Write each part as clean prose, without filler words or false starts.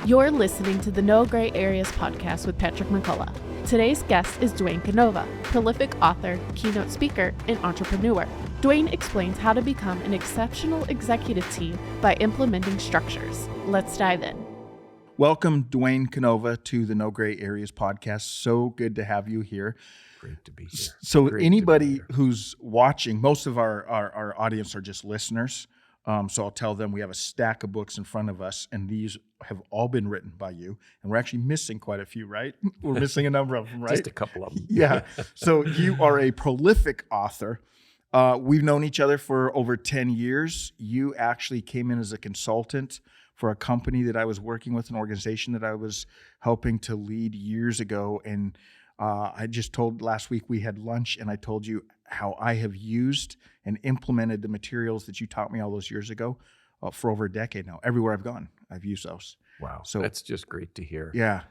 You're listening to the No Gray Areas podcast with Patrick McCullough. Today's guest is Dwaine Canova, prolific author, keynote speaker, and entrepreneur. Dwaine explains how to become an exceptional executive team by implementing structures. Let's dive in. Welcome, Dwaine Canova, to the No Gray Areas podcast. So good to have you here. Great to be here. So anybody who's watching, most of our audience are just listeners. So I'll tell them we have a stack of books in front of us, and these have all been written by you. And we're actually missing quite a few, right? We're missing a number of them, right? Just a couple of them. Yeah. So you are a prolific author. We've known each other for over 10 years. You actually came in as a consultant for a company that I was working with, an organization that I was helping to lead years ago. And I just told last week we had lunch, and I told you how I have used and implemented the materials that you taught me all those years ago for over a decade now. Everywhere I've gone, I've used those. Wow. So that's just great to hear. Yeah.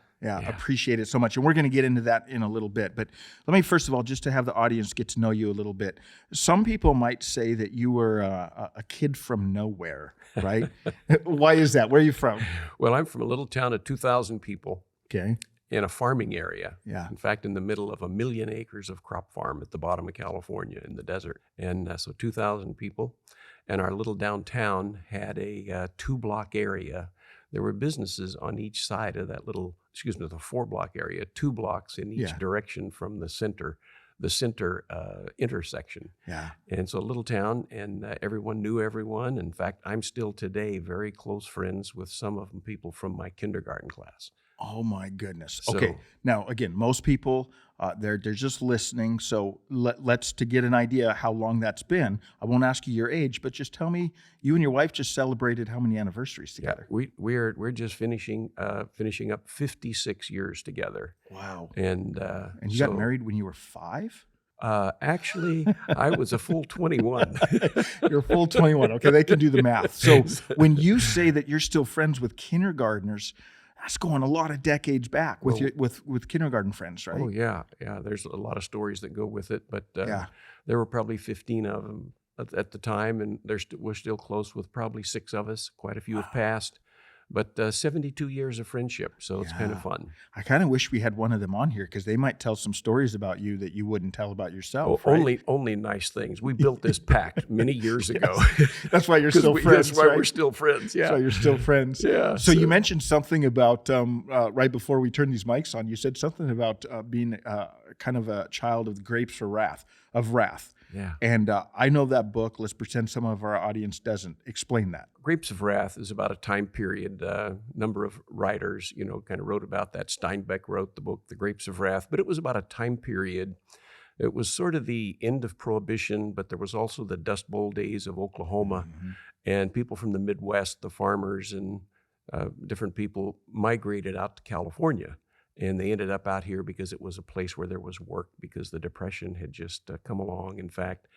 Appreciate it so much. And we're going to get into that in a little bit. But let me, first of all, just to have the audience get to know you a little bit. Some people might say that you were a kid from nowhere, right? Why is that? Where are you from? Well, I'm from a little town of 2,000 people. Okay. In a farming area. Yeah. In fact, in the middle of 1 million acres of crop farm at the bottom of California in the desert. And so 2,000 people. And our little downtown had a 2-block area. There were businesses on each side of that the 4-block area, 2 blocks in each direction from the center intersection. Yeah. And so a little town, and everyone knew everyone. In fact, I'm still today very close friends with some of them people from my kindergarten class. Oh my goodness. Okay. Now, again, most people, they're just listening. So let's, to get an idea how long that's been, I won't ask you your age, but just tell me, you and your wife just celebrated how many anniversaries together? Yeah, we're just finishing up 56 years together. Wow. And you got married when you were 5? Actually, I was a full 21. You're a full 21. Okay, they can do the math. So when you say that you're still friends with kindergartners, that's going a lot of decades back with with kindergarten friends, right? Oh yeah. There's a lot of stories that go with it, but there were probably 15 of them at the time, and we're still close with probably 6 of us. Quite a few have passed, but 72 years of friendship, so it's kind of fun. I kind of wish we had one of them on here because they might tell some stories about you that you wouldn't tell about yourself. Right? Only nice things. We built this pact many years ago. That's why you're still friends. That's why we're still friends. Yeah. That's why you're still friends. Yeah. So you mentioned something about right before we turned these mics on. You said something about being kind of a child of the grapes of wrath. Yeah. And I know that book. Let's pretend some of our audience doesn't. Explain that. Grapes of Wrath is about a time period. Number of writers, kind of wrote about that. Steinbeck wrote the book, The Grapes of Wrath, but it was about a time period. It was sort of the end of Prohibition, but there was also the Dust Bowl days of Oklahoma, and people from the Midwest, the farmers and different people migrated out to California. And they ended up out here because it was a place where there was work, because the Depression had just come along. In fact,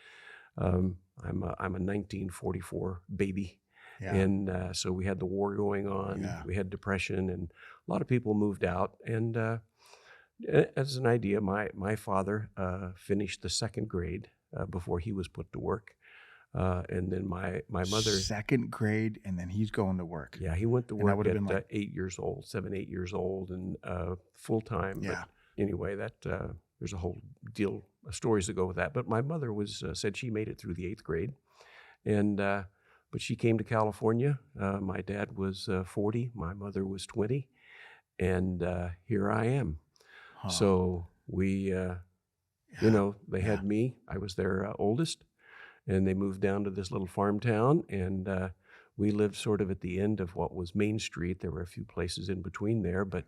I'm a 1944 baby. Yeah. And so we had the war going on. Yeah. We had Depression, and a lot of people moved out. And as an idea, my father finished the 2nd grade before he was put to work. And then my mother... 2nd grade, and then he's going to work. Yeah, he went to work at 8 years old, 7, 8 years old, and full-time. Yeah. But anyway, there's a whole deal of stories that go with that. But my mother said she made it through the 8th grade. And but she came to California. My dad was 40. My mother was 20. And here I am. Huh. So we, they had me. I was their oldest. And they moved down to this little farm town, and we lived sort of at the end of what was Main Street. There were a few places in between there, but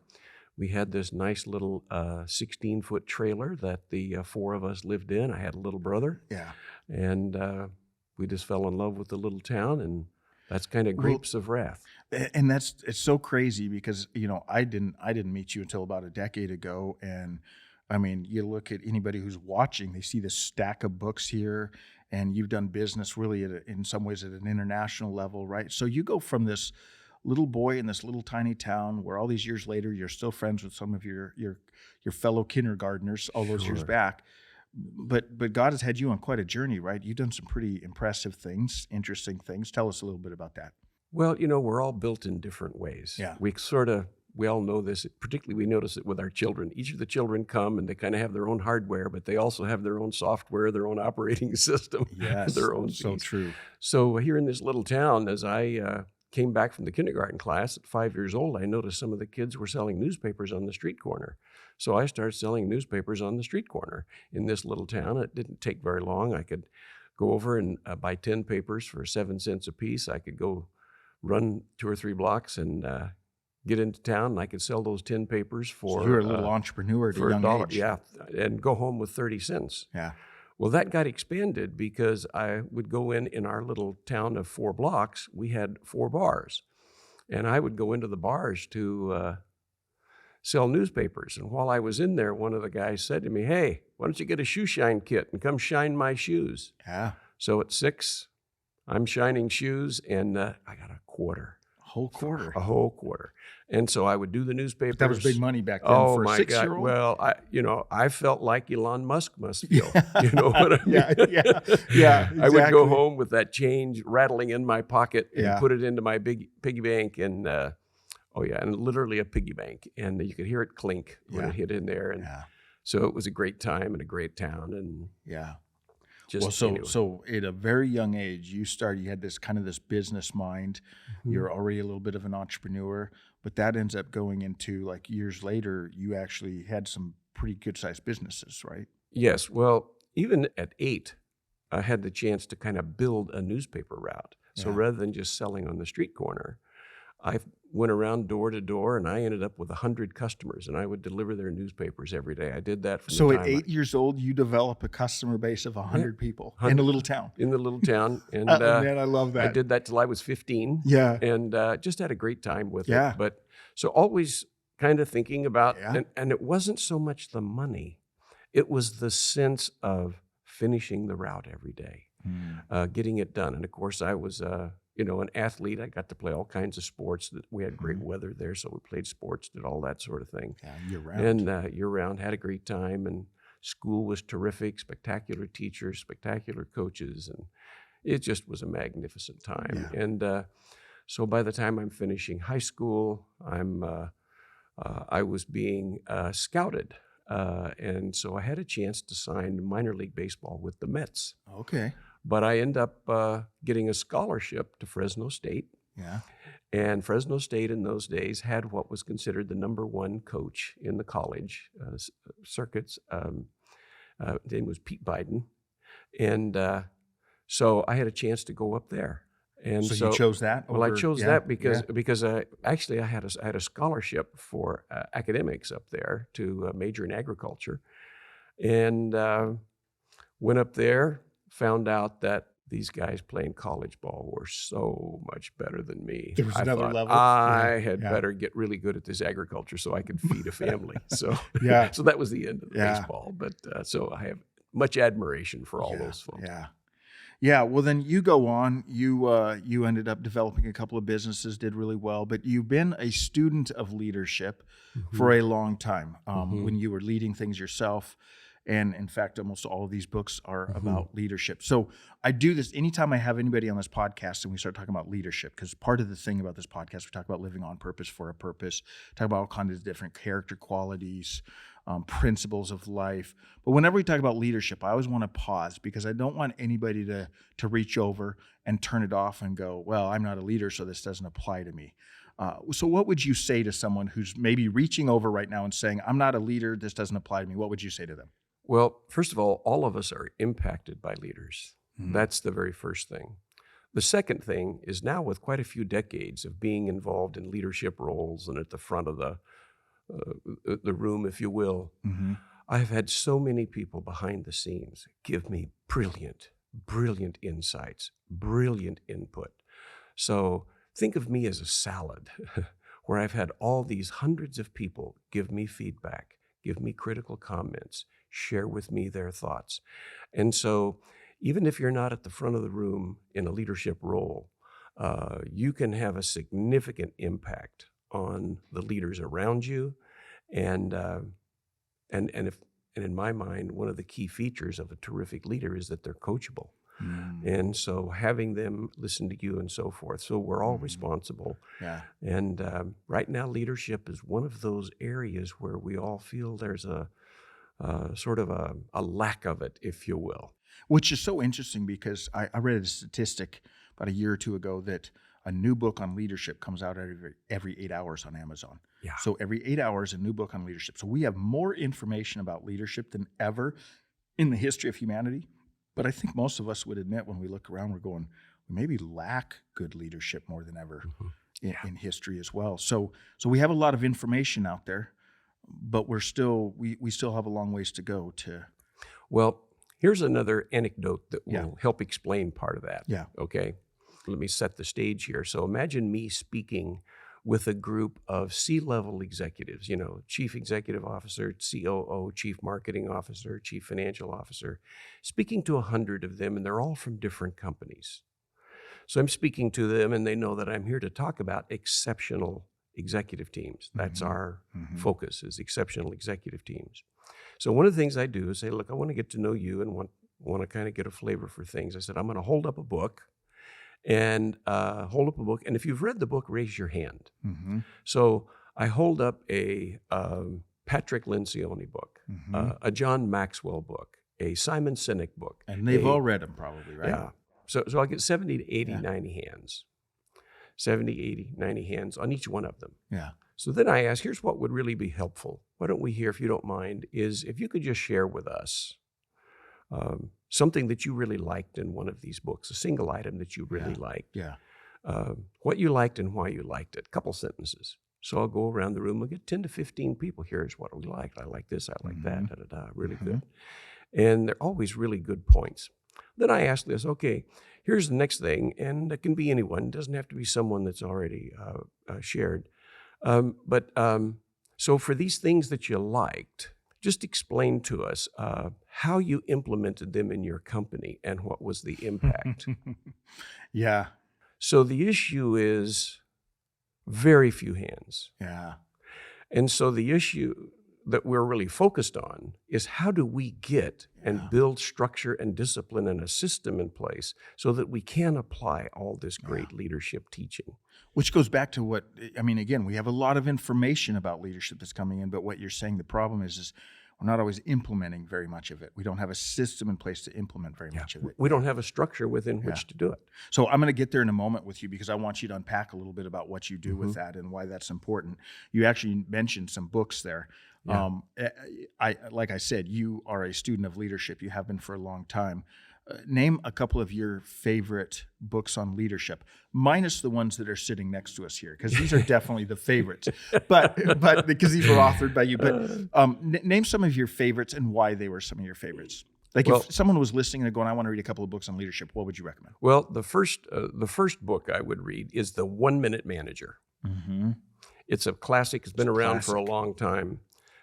we had this nice little 16-foot trailer that the 4 of us lived in. I had a little brother. Yeah. And we just fell in love with the little town, and that's kind of Grapes of Wrath. And it's so crazy because, I didn't meet you until about a decade ago, and I mean, you look at anybody who's watching, they see this stack of books here, and you've done business really in some ways at an international level, right? So you go from this little boy in this little tiny town where all these years later, you're still friends with some of your fellow kindergartners all those years back. But God has had you on quite a journey, right? You've done some pretty impressive things, interesting things. Tell us a little bit about that. Well, we're all built in different ways. Yeah. We all know this, particularly we notice it with our children. Each of the children come and they kind of have their own hardware, but they also have their own software, their own operating system, Yes, their own so piece. true. So here in this little town, as I came back from the kindergarten class at 5 years old, I noticed some of the kids were selling newspapers on the street corner. So I started selling newspapers on the street corner in this little town. It didn't take very long. I could go over and buy 10 papers for 7 cents a piece. I could go run 2 or 3 blocks and get into town, and I could sell those 10 papers for... So you're a little entrepreneur at a young $1, age. yeah, and go home with 30 cents. Yeah. Well, that got expanded because I would go in our little town of 4 blocks, we had 4 bars. And I would go into the bars to sell newspapers. And while I was in there, one of the guys said to me, "Hey, why don't you get a shoe shine kit and come shine my shoes?" Yeah. So at 6, I'm shining shoes, and I got a quarter. Whole quarter. A whole quarter. And so I would do the newspapers. That was big money back then Oh for a my 6-year-old. God. Well, I felt like Elon Musk must feel. You know what I mean? Yeah, exactly. I would go home with that change rattling in my pocket and Yeah. put it into my big piggy bank, and and literally a piggy bank, and you could hear it clink when it hit in there, and so it was a great time and a great town, and Yeah. just Well, so at a very young age, you had this kind of this business mind. Mm-hmm. You're already a little bit of an entrepreneur, but that ends up going into, like, years later, you actually had some pretty good sized businesses, right? Yes. Well, even at 8, I had the chance to kind of build a newspaper route. So Yeah. rather than just selling on the street corner, I went around door to door, and I ended up with 100 customers, and I would deliver their newspapers every day. I did that from So the at time 8 years old, you develop a customer base of 100 people in a 100 little town. in the little town. And Man, I love that. I did that till I was 15. Yeah. And just had a great time with Yeah. it. But so always kind of thinking about, Yeah. and it wasn't so much the money, it was the sense of finishing the route every day, getting it done. And of course, I was, an athlete. I got to play all kinds of sports. We had great weather there, so we played sports, did all that sort of thing. Yeah, year round. And year-round, had a great time, and school was terrific, spectacular teachers, spectacular coaches, and it just was a magnificent time. Yeah. And so by the time I'm finishing high school, I was being scouted, and so I had a chance to sign minor league baseball with the Mets. Okay. But I ended up getting a scholarship to Fresno State. Yeah. And Fresno State in those days had what was considered the number 1 coach in the college circuits. His name was Pete Biden. And so I had a chance to go up there. And So you chose that? Well, I over- chose yeah, that because I had a scholarship for academics up there to major in agriculture. And went up there, found out that these guys playing college ball were so much better than me. There was I another thought level. I Yeah, had yeah. better get really good at this agriculture so I could feed a family. So, Yeah. so that was the end of the Yeah. baseball. But so I have much admiration for all those folks. Yeah. Yeah. Well, then you go on. You ended up developing a couple of businesses, did really well, but you've been a student of leadership for a long time. When you were leading things yourself. And in fact, almost all of these books are about leadership. So I do this anytime I have anybody on this podcast and we start talking about leadership, because part of the thing about this podcast, we talk about living on purpose for a purpose, talk about all kinds of different character qualities, principles of life. But whenever we talk about leadership, I always want to pause because I don't want anybody to reach over and turn it off and go, well, I'm not a leader, so this doesn't apply to me. So what would you say to someone who's maybe reaching over right now and saying, I'm not a leader, this doesn't apply to me? What would you say to them? Well, first of all of us are impacted by leaders. That's the very first thing. The second thing is now with quite a few decades of being involved in leadership roles and at the front of the room, if you will, I've had so many people behind the scenes give me brilliant insights, brilliant input. So think of me as a salad where I've had all these hundreds of people give me feedback, give me critical comments, share with me their thoughts. And so even if you're not at the front of the room in a leadership role, you can have a significant impact on the leaders around you. And in my mind, one of the key features of a terrific leader is that they're coachable. And so having them listen to you and so forth. So we're all responsible. Yeah. And right now, leadership is one of those areas where we all feel there's a sort of a lack of it, if you will. Which is so interesting because I read a statistic about a year or two ago that a new book on leadership comes out every 8 hours on Amazon. Yeah. So every 8 hours, a new book on leadership. So we have more information about leadership than ever in the history of humanity. But I think most of us would admit when we look around, we're going, we maybe lack good leadership more than ever in history as well. So we have a lot of information out there, but we still have a long ways to go to. Well, here's another anecdote that will help explain part of that. Yeah. Okay. Let me set the stage here. So imagine me speaking with a group of C-level executives, chief executive officer, COO, chief marketing officer, chief financial officer, speaking to 100 of them, and they're all from different companies. So I'm speaking to them, and they know that I'm here to talk about exceptional executive teams. That's our focus, is exceptional executive teams. So one of the things I do is say, look, I want to get to know you and want to kind of get a flavor for things. I said, I'm going to hold up a book. And and if you've read the book, raise your hand. So I hold up a Patrick Lencioni book, a John Maxwell book, a Simon Sinek book. And they've all read them probably, right? Yeah. So I get 70 to 80, 90 hands. 70, 80, 90 hands on each one of them. Yeah. So then I ask, here's what would really be helpful. Why don't we hear, if you don't mind, is if you could just share with us something that you really liked in one of these books, a single item that you really liked. Yeah. What you liked and why you liked it, a couple sentences. So I'll go around the room, we'll get 10 to 15 people. Here's what we liked. I like this, I like that, really good. And they're always really good points. Then I ask this, okay, here's the next thing, and it can be anyone. It doesn't have to be someone that's already shared. So for these things that you liked, just explain to us how you implemented them in your company and what was the impact. Yeah. So the issue is very few hands. Yeah. And so the issue that we're really focused on is how do we get and build structure and discipline and a system in place so that we can apply all this great leadership teaching. Which goes back to again, we have a lot of information about leadership that's coming in, but what you're saying, the problem is we're not always implementing very much of it. We don't have a system in place to implement very much of it. We don't have a structure within which to do it. So I'm going to get there in a moment with you because I want you to unpack a little bit about what you do with that and why that's important. You actually mentioned some books there. Yeah. Like I said, you are a student of leadership. You have been for a long time. Name a couple of your favorite books on leadership, minus the ones that are sitting next to us here, because these are definitely the favorites. But because these were authored by you. But name some of your favorites and why they were some of your favorites. Like if someone was listening and going, I want to read a couple of books on leadership, what would you recommend? Well, the first book I would read is The 1 Minute Manager. It's a classic. It's been around for a long time.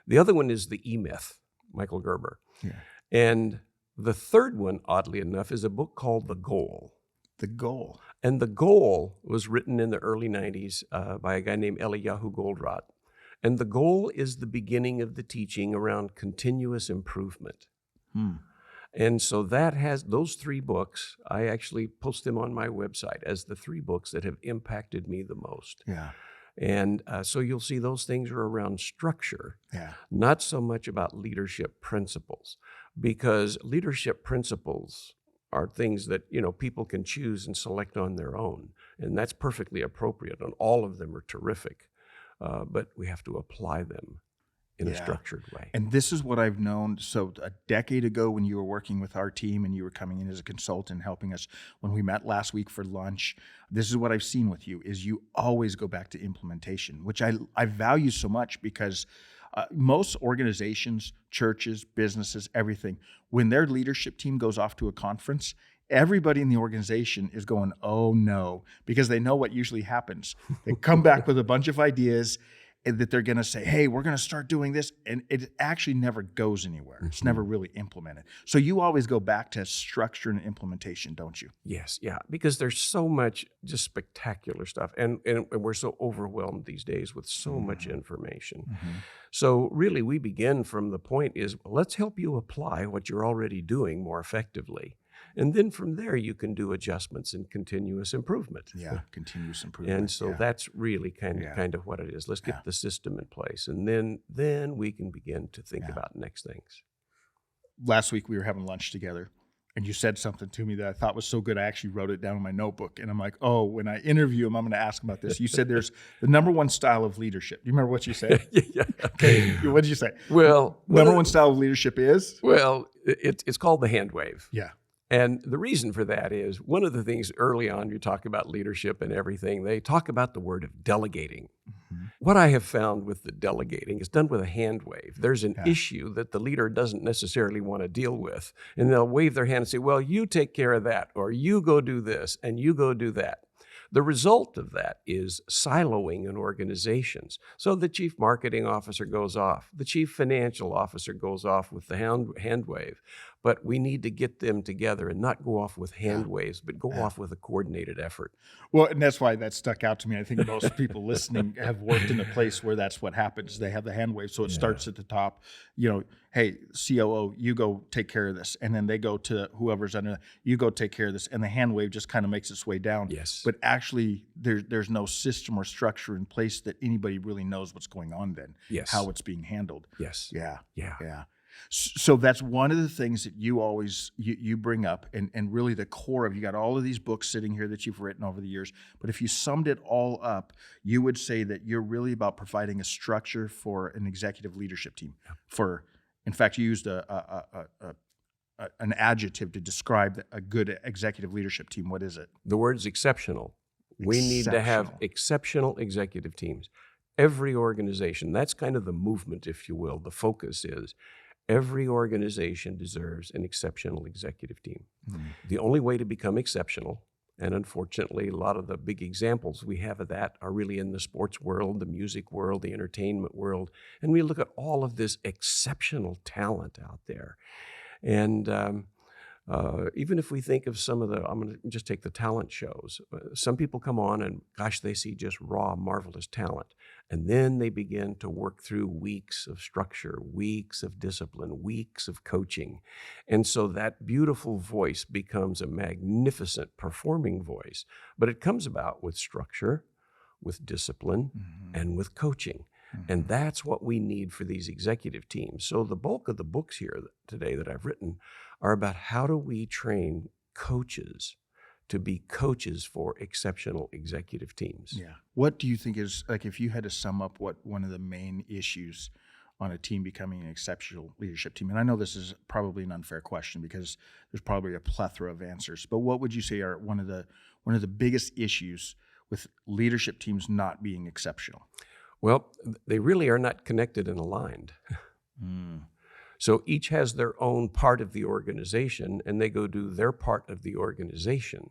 The other one is The E-Myth, Michael Gerber. Yeah. And the third one, oddly enough, is a book called The Goal. The Goal. And The Goal was written in the early 90s by a guy named Eliyahu Goldratt. And The Goal is the beginning of the teaching around continuous improvement. And so that has those 3 books. I actually post them on my website as the 3 books that have impacted me the most. Yeah. And so you'll see those things are around structure, not so much about leadership principles, because leadership principles are things that, people can choose and select on their own. And that's perfectly appropriate. And all of them are terrific. But we have to apply them in a structured way. And this is what I've known. So a decade ago when you were working with our team and you were coming in as a consultant helping us, when we met last week for lunch, this is what I've seen with you, is you always go back to implementation, which I value so much because most organizations, churches, businesses, everything, when their leadership team goes off to a conference, everybody in the organization is going, oh no, because they know what usually happens. They come back with a bunch of ideas that they're going to say, hey, we're going to start doing this. And it actually never goes anywhere. It's never really implemented. So you always go back to structure and implementation, don't you? Yes, yeah, because there's so much just spectacular stuff. And we're so overwhelmed these days with so much information. So really we begin from the point is, let's help you apply what you're already doing more effectively. And then from there, you can do adjustments and continuous improvement. Yeah, continuous improvement. And so that's really kind of what it is. Let's get the system in place, and then we can begin to think about next things. Last week we were having lunch together, and you said something to me that I thought was so good, I actually wrote it down in my notebook. And I'm like, oh, when I interview him, I'm going to ask him about this. You said there's the number one style of leadership. Do you remember what you said? Yeah. Okay. What did you say? Well, number one style of leadership is? Well, it's called the hand wave. Yeah. And the reason for that is one of the things early on, you talk about leadership and everything, they talk about the word of delegating. Mm-hmm. What I have found with the delegating is done with a hand wave. There's an issue that the leader doesn't necessarily want to deal with. And they'll wave their hand and say, well, you take care of that, or you go do this, and you go do that. The result of that is siloing in organizations. So the chief marketing officer goes off. The chief financial officer goes off with the hand wave. But we need to get them together and not go off with hand waves, but go off with a coordinated effort. Well, and that's why that stuck out to me. I think most people listening have worked in a place where that's what happens. They have the hand wave. So it starts at the top, hey, COO, you go take care of this. And then they go to whoever's under, you go take care of this. And the hand wave just kind of makes its way down. Yes. But actually, there's no system or structure in place that anybody really knows what's going on then. Yes. How it's being handled. Yes. Yeah. Yeah. So that's one of the things that you always you bring up, and really the core of, you got all of these books sitting here that you've written over the years, but if you summed it all up, you would say that you're really about providing a structure for an executive leadership team. In fact, you used an adjective to describe a good executive leadership team. What is it? The word's exceptional. We need to have exceptional executive teams. Every organization, that's kind of the movement, if you will. The focus is every organization deserves an exceptional executive team. Mm-hmm. The only way to become exceptional, and unfortunately, a lot of the big examples we have of that are really in the sports world, the music world, the entertainment world, and we look at all of this exceptional talent out there. And even if we think of some of I'm going to just take the talent shows. Some people come on and, gosh, they see just raw, marvelous talent. And then they begin to work through weeks of structure, weeks of discipline, weeks of coaching. And so that beautiful voice becomes a magnificent performing voice. But it comes about with structure, with discipline, and with coaching. And that's what we need for these executive teams. So the bulk of the books here today that I've written are about how do we train coaches to be coaches for exceptional executive teams. Yeah. What do you think is, like, if you had to sum up what one of the main issues on a team becoming an exceptional leadership team, and I know this is probably an unfair question because there's probably a plethora of answers, but what would you say are one of the biggest issues with leadership teams not being exceptional? Well, they really are not connected and aligned. So each has their own part of the organization, and they go do their part of the organization.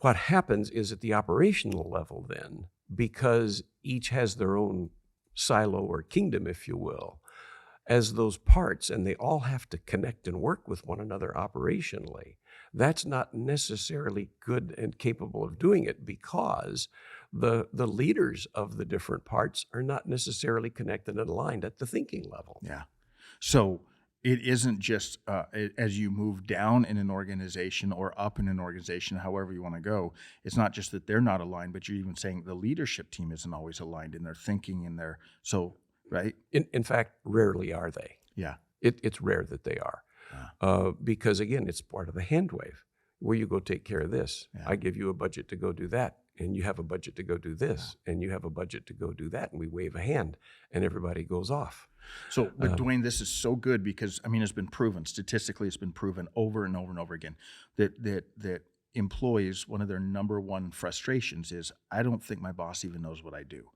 What happens is at the operational level then, because each has their own silo or kingdom, if you will, as those parts, and they all have to connect and work with one another operationally, that's not necessarily good and capable of doing it because the leaders of the different parts are not necessarily connected and aligned at the thinking level. Yeah. So it isn't just as you move down in an organization or up in an organization, however you want to go, it's not just that they're not aligned, but you're even saying the leadership team isn't always aligned in their thinking and their, right? In fact, rarely are they. Yeah. It's rare that they are. Because again, it's part of the hand wave where you go take care of this. Yeah. I give you a budget to go do that. And you have a budget to go do this, and you have a budget to go do that, and we wave a hand, and everybody goes off. So, but Dwaine, this is so good because, I mean, it's been proven, statistically it's been proven over and over and over again that employees, one of their number one frustrations is, I don't think my boss even knows what I do.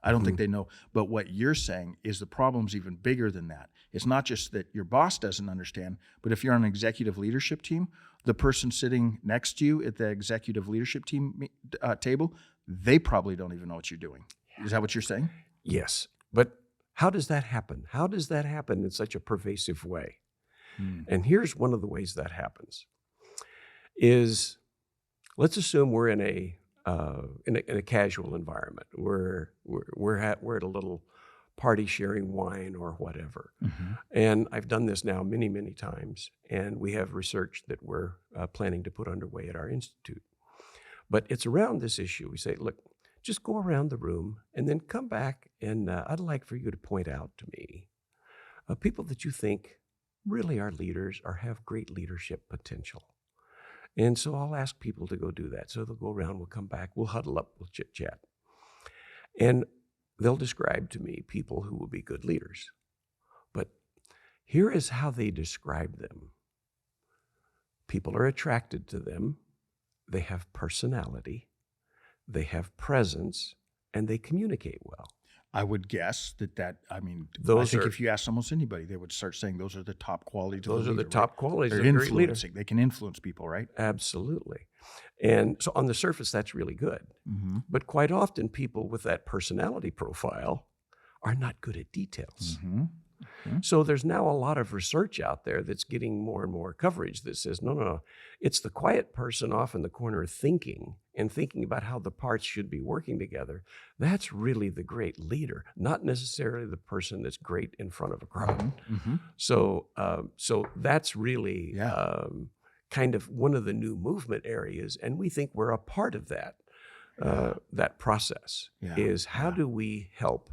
I don't think they know. But what you're saying is the problem's even bigger than that. It's not just that your boss doesn't understand, but if you're on an executive leadership team, the person sitting next to you at the executive leadership team table, they probably don't even know what you're doing. Is that what you're saying? Yes. But how does that happen? How does that happen in such a pervasive way? And here's one of the ways that happens is, let's assume we're in a casual environment. We're at a little party sharing wine or whatever. Mm-hmm. And I've done this now many, many times, and we have research that we're planning to put underway at our institute. But it's around this issue. We say, look, just go around the room and then come back, and I'd like for you to point out to me people that you think really are leaders or have great leadership potential. And so I'll ask people to go do that. So they'll go around, we'll come back, we'll huddle up, we'll chit-chat. And they'll describe to me people who will be good leaders. But here is how they describe them. People are attracted to them. They have personality. They have presence, and they communicate well. I would guess that I think if you ask almost anybody, they would start saying those are the top qualities of a leader. Those are the top qualities They're of a great leader. influencing. They can influence people, right? Absolutely. And so on the surface, that's really good. Mm-hmm. But quite often, people with that personality profile are not good at details. Mm-hmm. Mm-hmm. So there's now a lot of research out there that's getting more and more coverage that says, no, it's the quiet person off in the corner thinking about how the parts should be working together. That's really the great leader, not necessarily the person that's great in front of a crowd. Mm-hmm. So that's really Yeah. kind of one of the new movement areas, and we think we're a part of that. That process is how do we help?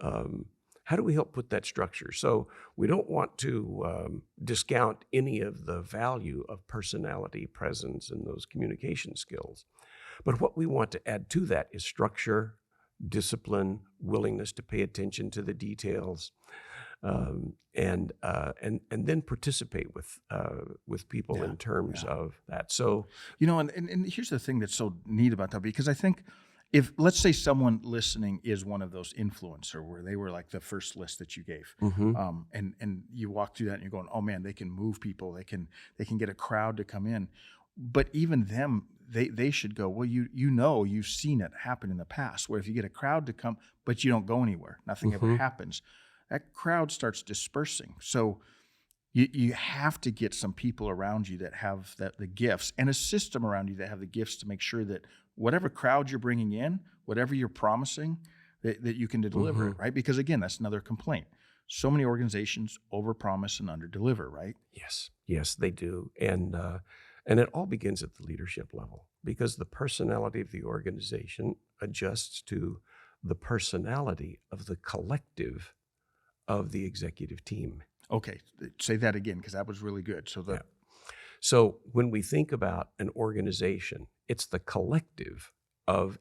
How do we help put that structure? So we don't want to discount any of the value of personality, presence, and those communication skills. But what we want to add to that is structure, discipline, willingness to pay attention to the details, and then participate with people in terms of that. So and here's the thing that's so neat about that, because I think if, let's say, someone listening is one of those influencer where they were like the first list that you gave, and you walk through that and you're going, oh man, they can move people, they can get a crowd to come in, but even them, they should go, well, you've seen it happen in the past where if you get a crowd to come but you don't go anywhere, nothing ever happens, that crowd starts dispersing. So you have to get some people around you that have the gifts, and a system around you that have the gifts to make sure that whatever crowd you're bringing in, whatever you're promising, that you can deliver it, right? Because again, that's another complaint. So many organizations overpromise and underdeliver, right? Yes, they do. And it all begins at the leadership level, because the personality of the organization adjusts to the personality of the collective of the executive team. Okay, say that again, because that was really good. So when we think about an organization, it's the collective of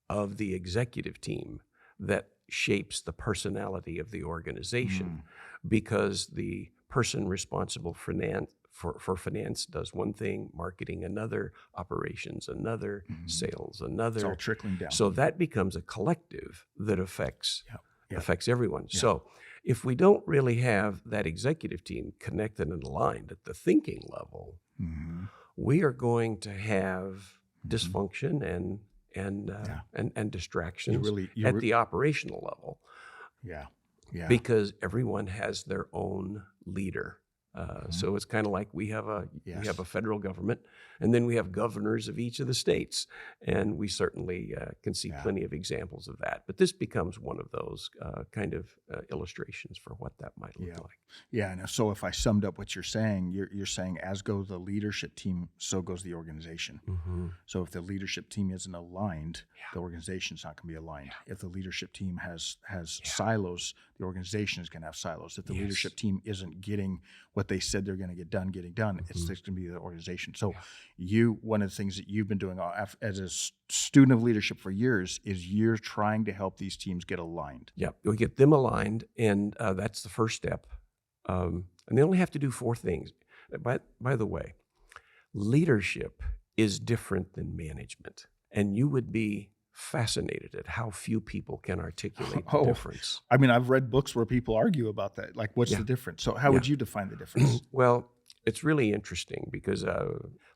the executive team that shapes the personality of the organization, because the person responsible for finance does one thing, marketing another, operations another, sales another. It's all trickling down. So that becomes a collective that affects everyone. Yeah. So if we don't really have that executive team connected and aligned at the thinking level, we are going to have dysfunction and distractions at the operational level. Yeah. Because everyone has their own leader. So it's kind of like we have a federal government, and then we have governors of each of the states, and we certainly can see plenty of examples of that. But this becomes one of those kind of illustrations for what that might look like. Yeah. And so if I summed up what you're saying, you're saying as goes the leadership team, so goes the organization. So if the leadership team isn't aligned, the organization's not going to be aligned. If the leadership team has silos, the organization is going to have silos. If the leadership team isn't getting what they said they're going to get done, it's going to be the organization. So one of the things that you've been doing as a student of leadership for years is you're trying to help these teams get aligned. Yeah, we get them aligned, and that's the first step. And they only have to do 4 things. By the way, leadership is different than management, and you would be fascinated at how few people can articulate the difference. I mean, I've read books where people argue about that. Like, what's the difference? So how would you define the difference? Well, it's really interesting because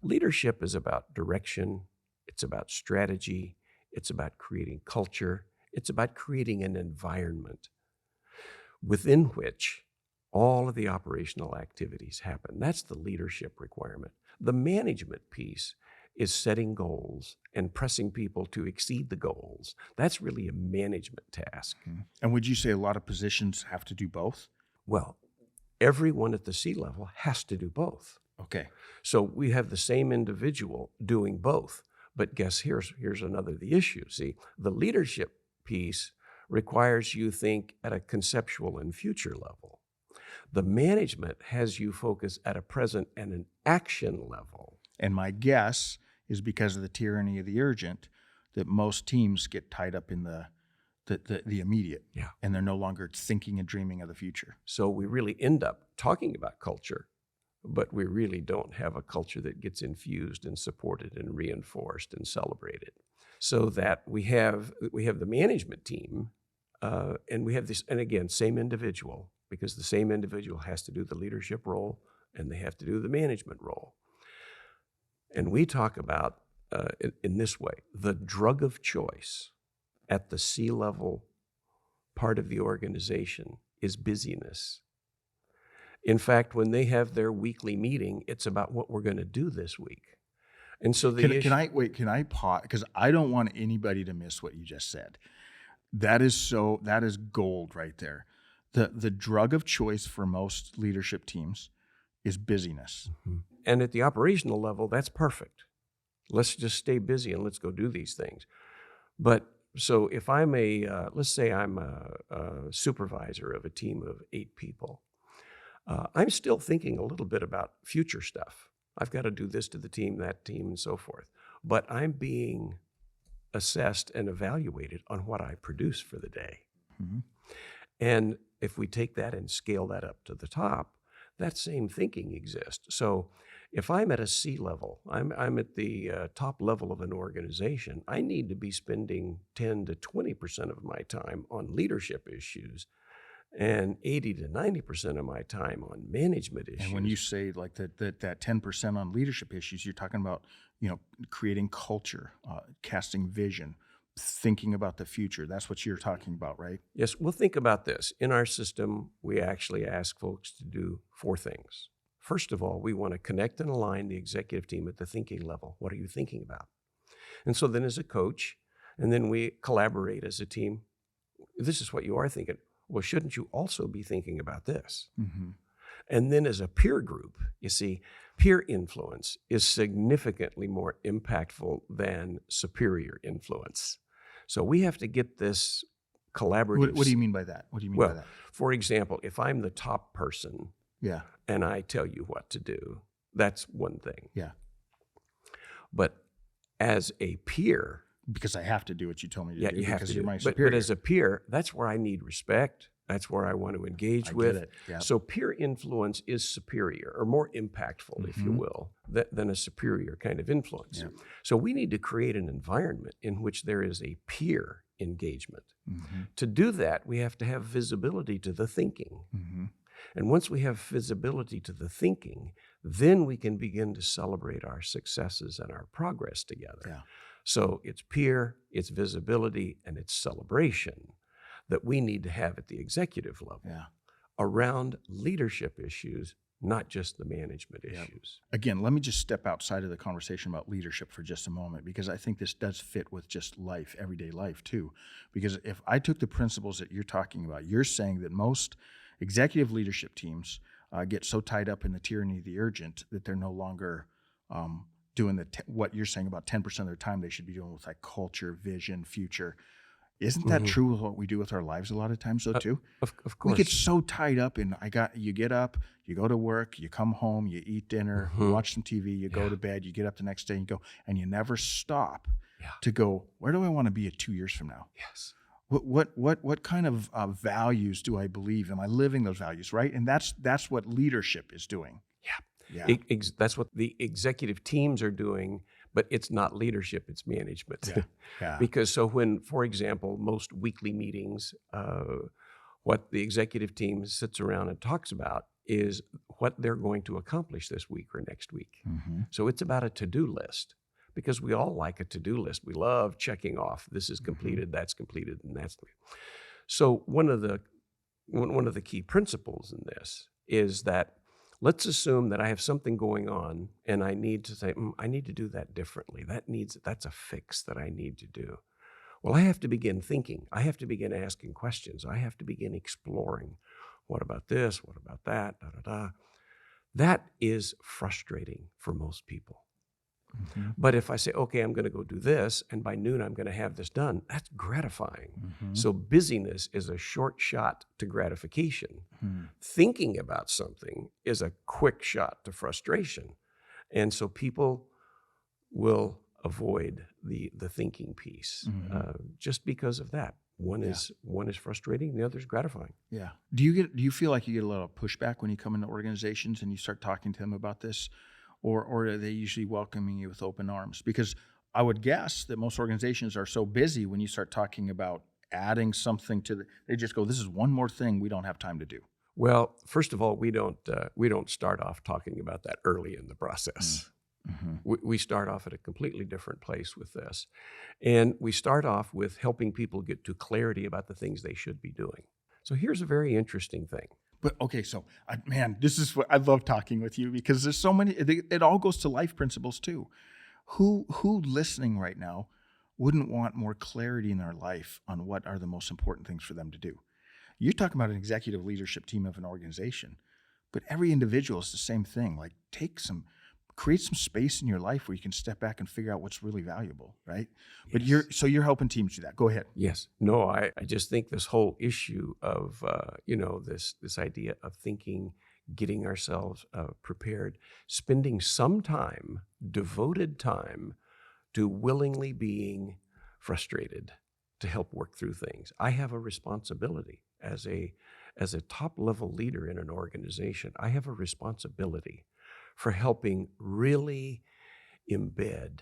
leadership is about direction. It's about strategy. It's about creating culture. It's about creating an environment within which all of the operational activities happen. That's the leadership requirement. The management piece is setting goals and pressing people to exceed the goals. That's really a management task. And would you say a lot of positions have to do both? Well, everyone at the C-level has to do both. Okay. So we have the same individual doing both. But guess here's another the issue. See, the leadership piece requires you think at a conceptual and future level. The management has you focus at a present and an action level. And my guess is because of the tyranny of the urgent that most teams get tied up in the immediate. Yeah. And they're no longer thinking and dreaming of the future. So we really end up talking about culture, but we really don't have a culture that gets infused and supported and reinforced and celebrated. So that we have the management team, and we have this, and again, same individual, because the same individual has to do the leadership role and they have to do the management role. And we talk about, in this way, the drug of choice at the C-level part of the organization is busyness. In fact, when they have their weekly meeting, it's about what we're going to do this week. And so Can I pause? Because I don't want anybody to miss what you just said. That is gold right there. The drug of choice for most leadership teams is busyness. Mm-hmm. And at the operational level, that's perfect. Let's just stay busy and let's go do these things. But so if I'm let's say I'm a supervisor of a team of 8 people, I'm still thinking a little bit about future stuff. I've got to do this to the team, that team, and so forth. But I'm being assessed and evaluated on what I produce for the day. Mm-hmm. And if we take that and scale that up to the top, that same thinking exists. So if I'm at a C-level, I'm at the top level of an organization, I need to be spending 10 to 20% of my time on leadership issues and 80 to 90% of my time on management issues. And when you say like that 10% on leadership issues, you're talking about, creating culture, casting vision, thinking about the future. That's what you're talking about, right? Yes, well, think about this. In our system, we actually ask folks to do 4 things. First of all, we want to connect and align the executive team at the thinking level. What are you thinking about? And so then as a coach, and then we collaborate as a team. This is what you are thinking. Well, shouldn't you also be thinking about this? Mm-hmm. And then as a peer group, you see, peer influence is significantly more impactful than superior influence. So we have to get this collaborative. What do you mean by that? What do you mean by that? For example, if I'm the top person, yeah, and I tell you what to do, that's one thing. Yeah. But as a peer, because I have to do what you told me to do. You have because to you're do. my superior. But as a peer, that's where I need respect. That's where I want to engage with. Get it. Yep. So peer influence is superior or more impactful, if you will, than a superior kind of influence. Yep. So we need to create an environment in which there is a peer engagement. Mm-hmm. To do that, we have to have visibility to the thinking. Mm-hmm. And once we have visibility to the thinking, then we can begin to celebrate our successes and our progress together. Yeah. So it's peer, it's visibility, and it's celebration that we need to have at the executive level around leadership issues, not just the management issues. Again, let me just step outside of the conversation about leadership for just a moment, because I think this does fit with just life, everyday life too. Because if I took the principles that you're talking about, you're saying that most executive leadership teams get so tied up in the tyranny of the urgent that they're no longer doing what you're saying about 10% of their time they should be doing with like culture, vision, future. Isn't that true with what we do with our lives a lot of times though too? Of course. We get so tied up in, you get up, you go to work, you come home, you eat dinner, you watch some TV, you go to bed, you get up the next day and you go, and you never stop to go, where do I want to be at 2 years from now? Yes. What kind of values do I believe? Am I living those values, right? And that's what leadership is doing. Yeah. That's what the executive teams are doing, but it's not leadership, it's management. Yeah. Because so when, for example, most weekly meetings, what the executive team sits around and talks about is what they're going to accomplish this week or next week. Mm-hmm. So it's about a to-do list, because we all like a to-do list. We love checking off, this is completed, that's completed, and that's. So one of the key principles in this is that Let's assume that I have something going on and I need to say, I need to do that differently. That's a fix that I need to do. Well, I have to begin thinking. I have to begin asking questions. I have to begin exploring. What about this? What about that? Da, da, da. That is frustrating for most people. Mm-hmm. But if I say, okay, I'm going to go do this, and by noon I'm going to have this done, that's gratifying. Mm-hmm. So busyness is a short shot to gratification. Mm-hmm. Thinking about something is a quick shot to frustration. And so people will avoid the thinking piece just because of that. One is frustrating, the other is gratifying. Yeah. Do you feel like you get a lot of pushback when you come into organizations and you start talking to them about this, or are they usually welcoming you with open arms? Because I would guess that most organizations are so busy when you start talking about adding something to they just go, this is one more thing we don't have time to do. Well, first of all, we don't start off talking about that early in the process. Mm-hmm. We start off at a completely different place with this. And we start off with helping people get to clarity about the things they should be doing. So here's a very interesting thing. But okay, so this is what I love talking with you, because there's so many, it all goes to life principles too. Who listening right now wouldn't want more clarity in their life on what are the most important things for them to do? You're talking about an executive leadership team of an organization, but every individual is the same thing. Like create some space in your life where you can step back and figure out what's really valuable, right? Yes. But you're helping teams do that. Go ahead. Yes. No, I just think this whole issue of, this idea of thinking, getting ourselves prepared, spending some time, devoted time to willingly being frustrated to help work through things. I have a responsibility as a top-level leader in an organization. I have a responsibility for helping really embed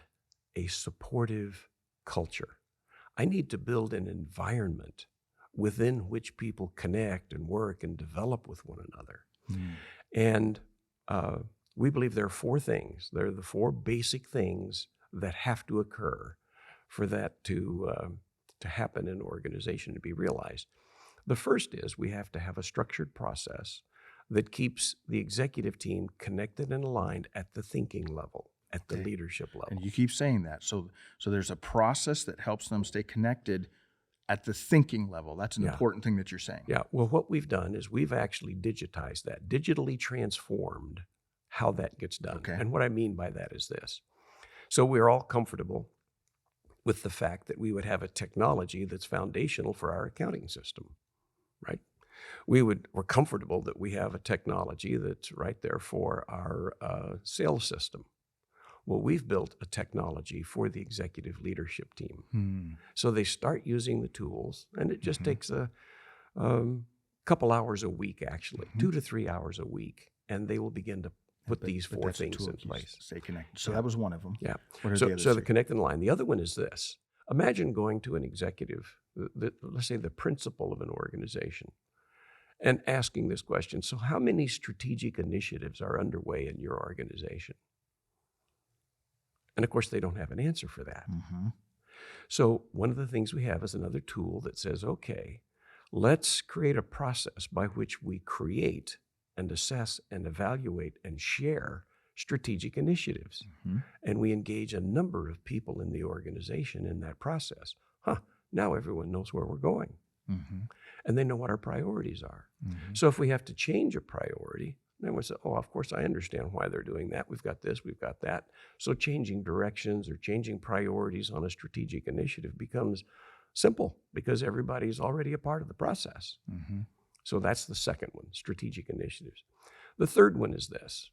a supportive culture. I need to build an environment within which people connect and work and develop with one another. Mm. And we believe there are four things. There are the four basic things that have to occur for that to happen in an organization, to be realized. The first is we have to have a structured process that keeps the executive team connected and aligned at the thinking level, at the leadership level. And you keep saying that. So there's a process that helps them stay connected at the thinking level. That's an important thing that you're saying. Yeah. Well, what we've done is we've actually digitized that, digitally transformed how that gets done. Okay. And what I mean by that is this. So we're all comfortable with the fact that we would have a technology that's foundational for our accounting system, right? We're comfortable that we have a technology that's right there for our sales system. Well, we've built a technology for the executive leadership team. So they start using the tools, and it just takes a couple hours a week, actually, 2 to 3 hours a week, and they will begin to put these four things in place. Stay connected. So that was one of them. Yeah. So the connect and line. The other one is this. Imagine going to an executive, let's say the principal of an organization, and asking this question. So how many strategic initiatives are underway in your organization? And of course, they don't have an answer for that. Mm-hmm. So one of the things we have is another tool that says, okay, let's create a process by which we create and assess and evaluate and share strategic initiatives. Mm-hmm. And we engage a number of people in the organization in that process. Now everyone knows where we're going. Mm-hmm. And they know what our priorities are. Mm-hmm. So if we have to change a priority, then we say, of course, I understand why they're doing that. We've got this, we've got that. So changing directions or changing priorities on a strategic initiative becomes simple because everybody's already a part of the process. Mm-hmm. So that's the second one, strategic initiatives. The third one is this.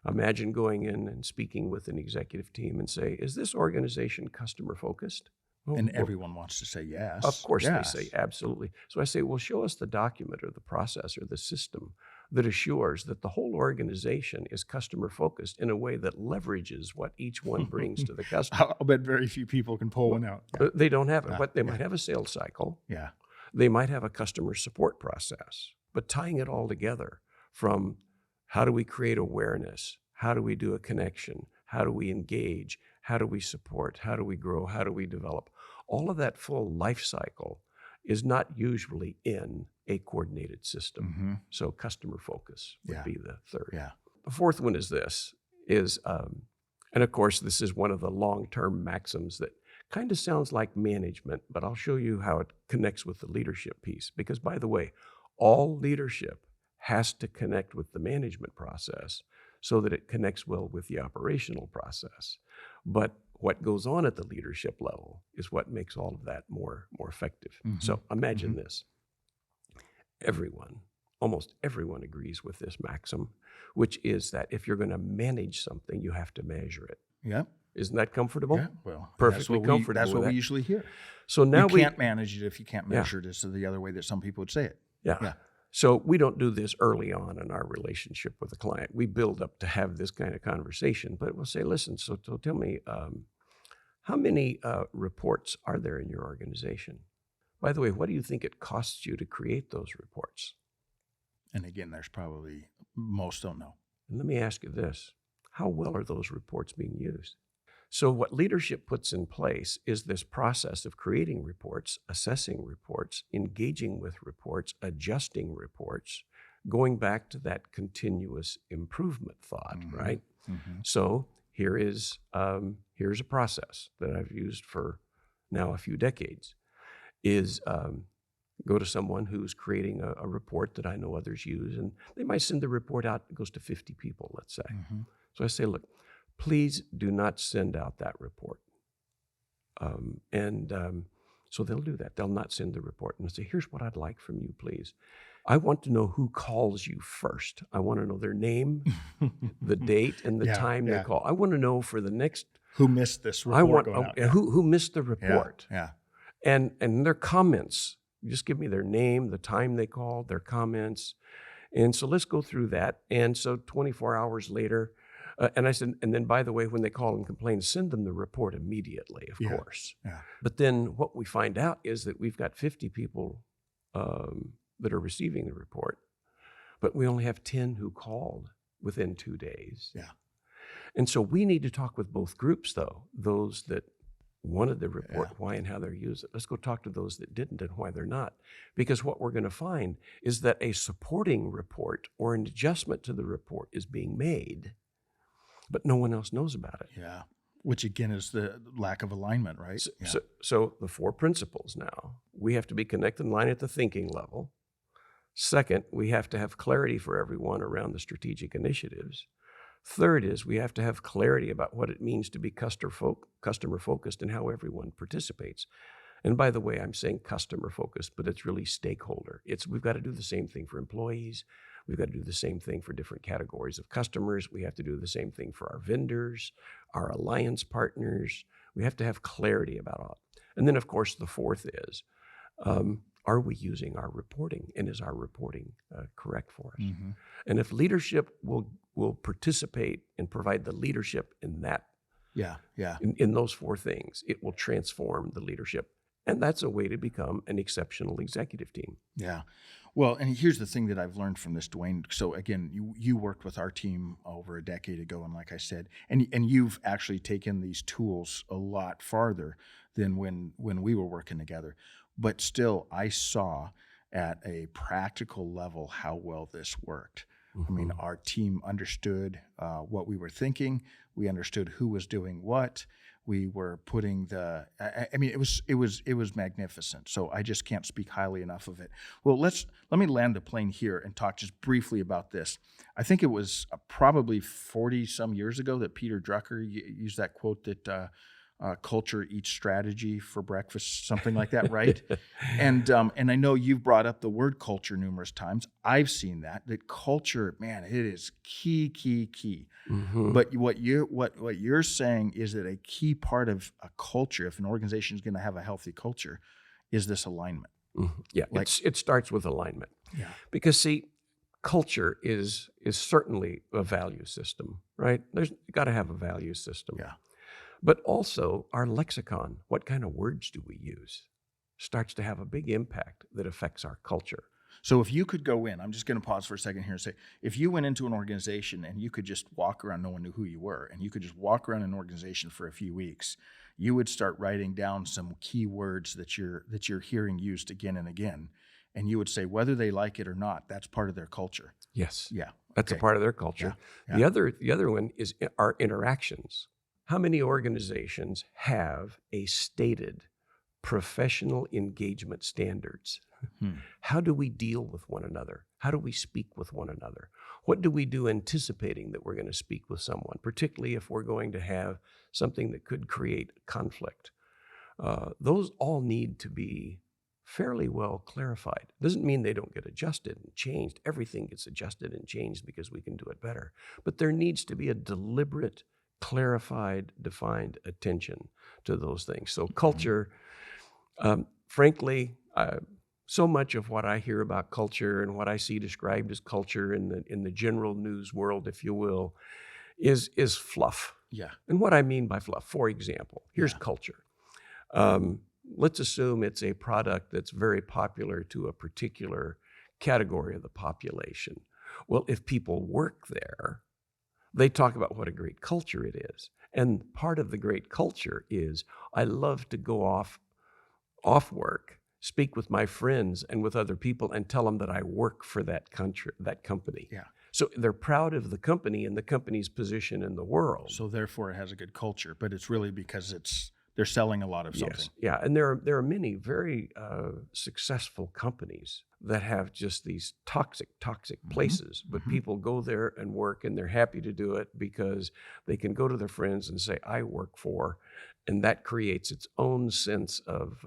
Imagine going in and speaking with an executive team and say, is this organization customer focused? And everyone wants to say yes. Of course they say absolutely. So I say, well, show us the document or the process or the system that assures that the whole organization is customer focused in a way that leverages what each one brings to the customer. I'll bet very few people can pull one out. Yeah. They don't have it, but they might have a sales cycle. Yeah. They might have a customer support process, but tying it all together from how do we create awareness? How do we do a connection? How do we engage? How do we support? How do we grow? How do we develop? All of that full life cycle is not usually in a coordinated system. So customer focus would be the third. Yeah. The fourth one is this, and of course, this is one of the long-term maxims that kind of sounds like management, but I'll show you how it connects with the leadership piece. Because by the way, all leadership has to connect with the management process so that it connects well with the operational process. But what goes on at the leadership level is what makes all of that more effective. So imagine this. Almost everyone agrees with this maxim, which is that if you're going to manage something, you have to measure it. Yeah. Isn't that comfortable? Yeah. Well, Perfectly comfortable. That's what with we that. usually hear. So now you can't manage it if you can't measure it, is the other way that some people would say it. Yeah. So we don't do this early on in our relationship with a client. We build up to have this kind of conversation, but we'll say, listen, so tell me, how many reports are there in your organization? By the way, what do you think it costs you to create those reports? And again, there's probably, most don't know. And let me ask you this, how well are those reports being used? So what leadership puts in place is this process of creating reports, assessing reports, engaging with reports, adjusting reports, going back to that continuous improvement thought, right? So here's a process that I've used for now a few decades, is go to someone who's creating a report that I know others use, and they might send the report out, it goes to 50 people, let's say. So I say, look, please do not send out that report. So they'll do that. They'll not send the report. And I say, here's what I'd like from you, please. I want to know who calls you first. I want to know their name, the date, and the time they call. I want to know for the next... Who missed this report going out. Who missed the report. Yeah. And their comments. Just give me their name, the time they called, their comments. And so let's go through that. And so 24 hours later... and I said, and then, by the way, when they call and complain, send them the report immediately, of course. Yeah. But then what we find out is that we've got 50 people that are receiving the report, but we only have 10 who called within 2 days. Yeah. And so we need to talk with both groups, though, those that wanted the report, why and how they're used it. Let's go talk to those that didn't and why they're not. Because what we're going to find is that a supporting report or an adjustment to the report is being made, but no one else knows about it. Yeah, which again is the lack of alignment, right? So the 4 principles now, we have to be connected in line at the thinking level. Second, we have to have clarity for everyone around the strategic initiatives. Third is we have to have clarity about what it means to be customer focused and how everyone participates. And by the way, I'm saying customer focused, but it's really stakeholder. We've got to do the same thing for employees. We've got to do the same thing for different categories of customers. We have to do the same thing for our vendors, our alliance partners. We have to have clarity about all. And then, of course, the fourth is, are we using our reporting? And is our reporting correct for us? And if leadership will participate and provide the leadership in that, in those 4 things, it will transform the leadership. And that's a way to become an exceptional executive team. Yeah. Well, and here's the thing that I've learned from this, Dwaine. So again, you worked with our team over a decade ago, and like I said, and you've actually taken these tools a lot farther than when we were working together. But still, I saw at a practical level how well this worked. I mean, our team understood what we were thinking. We understood who was doing what. We were putting I mean, it was magnificent. So I just can't speak highly enough of it. Well, let me land the plane here and talk just briefly about this. I think it was probably 40 some years ago that Peter Drucker used that quote that culture eats strategy for breakfast, something like that, right? And I know you've brought up the word culture numerous times. I've seen that culture, man, it is key. But what you're saying is that a key part of a culture, if an organization is going to have a healthy culture, is this alignment. Yeah, it starts with alignment. Yeah. Because see, culture is certainly a value system, right? You got to have a value system. Yeah. But also our lexicon, what kind of words do we use, starts to have a big impact that affects our culture. So if you could go in, I'm just going to pause for a second here and say, if you went into an organization and you could just walk around, no one knew who you were, and you could just walk around an organization for a few weeks, you would start writing down some key words that you're hearing used again and again, and you would say whether they like it or not, that's part of their culture. Yes. Yeah. That's a part of their culture. Yeah. The other one is our interactions. How many organizations have a stated professional engagement standards? How do we deal with one another? How do we speak with one another? What do we do anticipating that we're going to speak with someone, particularly if we're going to have something that could create conflict? Those all need to be fairly well clarified. Doesn't mean they don't get adjusted and changed. Everything gets adjusted and changed because we can do it better. But there needs to be a deliberate, clarified, defined attention to those things. So culture, frankly, so much of what I hear about culture and what I see described as culture in the general news world, if you will, is fluff. Yeah. And what I mean by fluff, for example, here's culture. Let's assume it's a product that's very popular to a particular category of the population. Well, if people work there, they talk about what a great culture it is. And part of the great culture is I love to go off work, speak with my friends and with other people and tell them that I work for that company. Yeah. So they're proud of the company and the company's position in the world. So therefore it has a good culture, but it's really because they're selling a lot of something. Yes. Yeah, and there are many very successful companies that have just these toxic places, but people go there and work, and they're happy to do it because they can go to their friends and say, I work for, and that creates its own sense of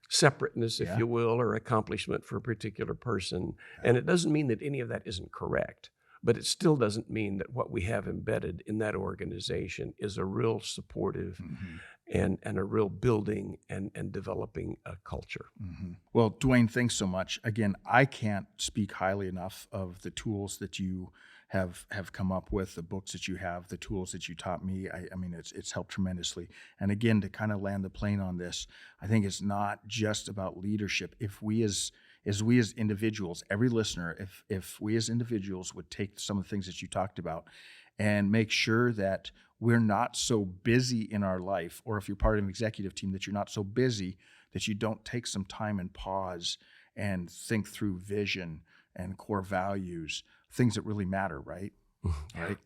separateness, if you will, or accomplishment for a particular person. And it doesn't mean that any of that isn't correct. But it still doesn't mean that what we have embedded in that organization is a real supportive and a real building and developing a culture. Well, Dwaine, thanks so much. Again, I can't speak highly enough of the tools that you have come up with, the books that you have, the tools that you taught me. I mean, it's helped tremendously. And again, to kind of land the plane on this, I think it's not just about leadership. If we as individuals, every listener, if we as individuals would take some of the things that you talked about and make sure that we're not so busy in our life, or if you're part of an executive team, that you're not so busy that you don't take some time and pause and think through vision and core values, things that really matter, right? Right?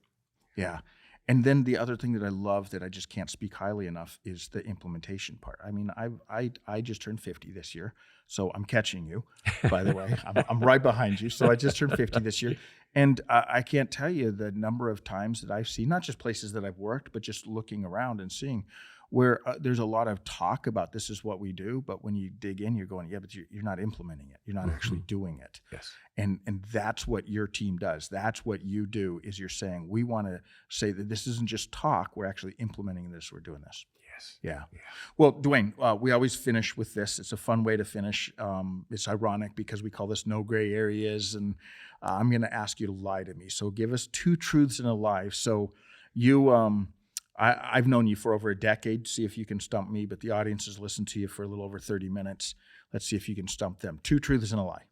Yeah. And then the other thing that I love that I just can't speak highly enough is the implementation part. I mean, I just turned 50 this year, so I'm catching you, by the way. I'm right behind you. So I just turned 50 this year. And I can't tell you the number of times that I've seen, not just places that I've worked, but just looking around and seeing where there's a lot of talk about this is what we do, but when you dig in, you're going, yeah, but you're not implementing it. You're not actually doing it. Yes. And that's what your team does. That's what you do, is you're saying, we want to say that this isn't just talk, we're actually implementing this, we're doing this. Yes. Yeah. Well, Dwaine, we always finish with this. It's a fun way to finish. It's ironic because we call this no gray areas, and I'm going to ask you to lie to me. So give us 2 truths and a lie. So you... I've known you for over a decade. See if you can stump me, but the audience has listened to you for a little over 30 minutes. Let's see if you can stump them. 2 truths and a lie.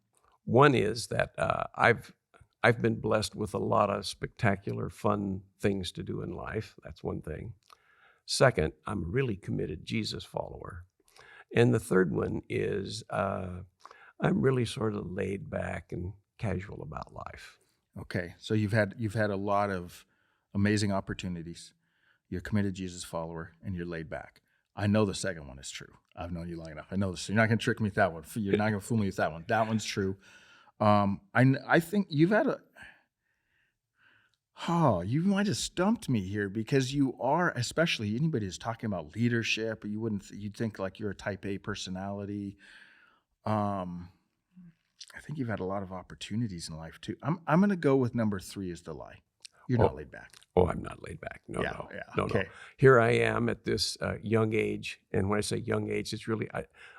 One is that I've been blessed with a lot of spectacular, fun things to do in life. That's one thing. Second, I'm a really committed Jesus follower. And the third one is I'm really sort of laid back and casual about life. Okay, so you've had a lot of amazing opportunities. You're a committed Jesus follower, and you're laid back. I know the second one is true. I've known you long enough. I know this. You're not going to trick me with that one. You're not going to fool me with that one. That one's true. I think you've had you might have stumped me here, because you are, especially anybody who's talking about leadership, you'd think like you're a type A personality. I think you've had a lot of opportunities in life too. I'm going to go with number 3 as the lie. You're not laid back. Oh, I'm not laid back. No. Okay. Here I am at this young age, and when I say young age, it's really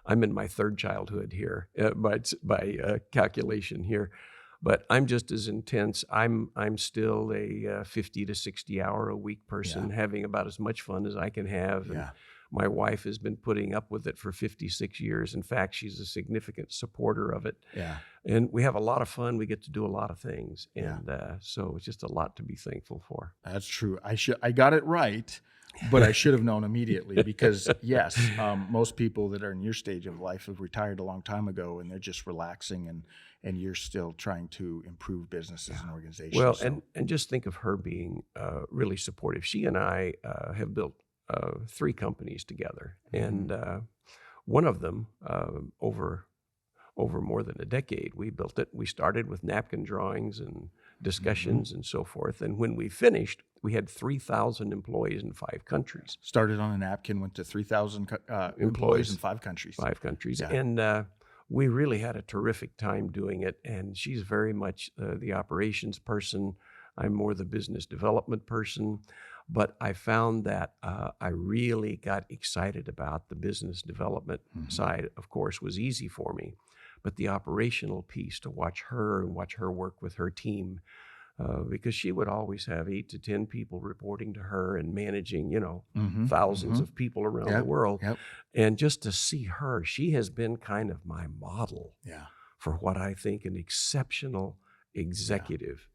I'm in my 3rd childhood here by calculation here. But I'm just as intense. I'm still a 50 to 60 hour a week person, having about as much fun as I can have. And my wife has been putting up with it for 56 years. In fact, she's a significant supporter of it. Yeah. And we have a lot of fun. We get to do a lot of things. And so it's just a lot to be thankful for. That's true. I got it right. but I should have known immediately because, yes, most people that are in your stage of life have retired a long time ago, and they're just relaxing, and you're still trying to improve businesses and organizations. Well, So, and just think of her being really supportive. She and I have built 3 companies together, and one of them over more than a decade, we built it. We started with napkin drawings and discussions and so forth. And when we finished, we had 3,000 employees in 5 countries. started on a napkin, went to 3,000 employees in 5 countries. 5 countries. Yeah. And we really had a terrific time doing it. And she's very much the operations person. I'm more the business development person. But I found that I really got excited about the business development side, of course, was easy for me. But the operational piece, to watch her and watch her work with her team, because she would always have 8 to 10 people reporting to her and managing, thousands of people around the world. Yep. And just to see her, she has been kind of my model for what I think an exceptional executive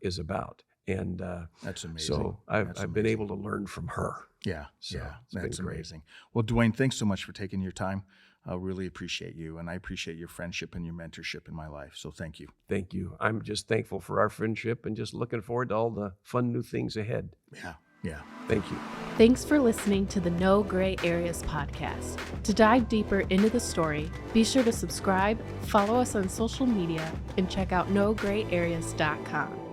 is about. And That's amazing. so I've been able to learn from her. Yeah, So it's that's been great. amazing. Well, Dwaine, thanks so much for taking your time. I really appreciate you, and I appreciate your friendship and your mentorship in my life. So thank you. Thank you. I'm just thankful for our friendship and just looking forward to all the fun new things ahead. Yeah. Thank you. Thanks for listening to the No Gray Areas podcast. To dive deeper into the story, be sure to subscribe, follow us on social media, and check out nograyAreas.com.